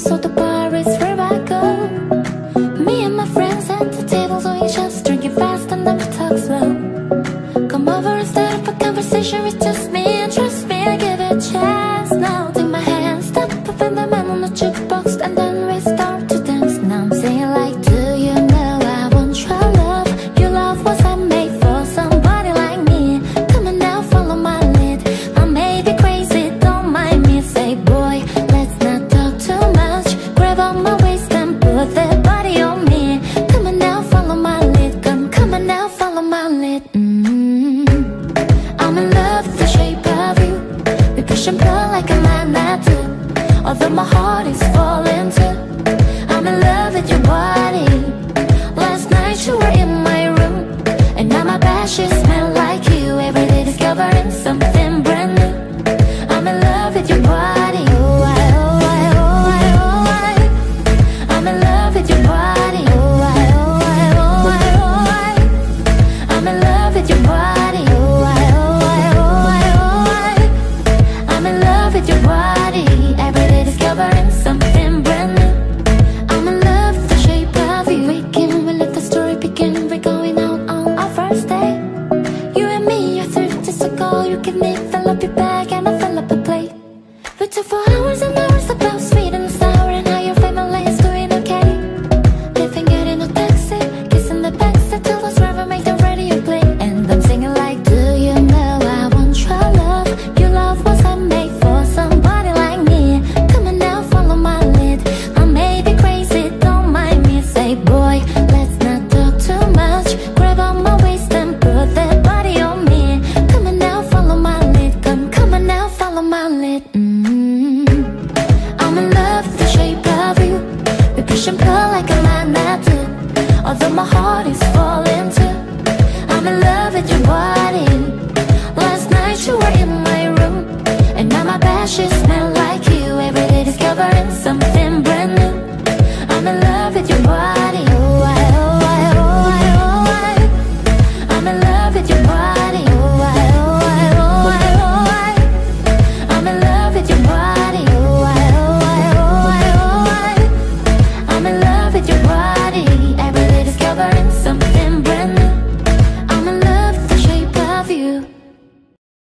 so the bar is where I go. Me and my friends at the table, so you just drinking fast and never talk slow. Come over and start up a conversation with just me, and trust me, I give it a chance. Now take my hand, step up in the man on the jukebox, and then we start to dance. Now I'm singing like, do you know I want your love? Your love was handmade for somebody like me. Come on now, follow my lead. I may be crazy, don't mind me. Say, boy, let's not talk too much. Grab on my waist and put that body on me. Come on now, follow my lead. Come on now, follow my lead. I'm in love with the shape of you. We push and pull like a magnet do. Although my heart is falling too. I'm in love with your body. Last night you were in my room, and now my bed sheets smell like you. Every day discovering something brand new. I'm in love with your body. Oh, I'm in love with your body. Oh, I'm in love with your body. Oh, I'm in love with your body. Every day discovering something brand new. I'm in love with the shape of you. We let the story begin. We're going out on our first date. You and me are 30 just ago. You give me, fill up your bag, and I fill up a plate. We took for hours and hours about sweet and sour, and how your family is doing okay. Living good in a taxi, kissing the backseat till the driver make the radio play. And I'm singing like, do you know I want your love? Your love was handmade for somebody like me. Come on now, follow my lead. I may be crazy, don't mind me. Say, boy, let's not talk too much. Grab on my waist and put that body on me. Come on now, follow my lead. Come on now, follow my lead. I'm in love with the shape of you. We push and pull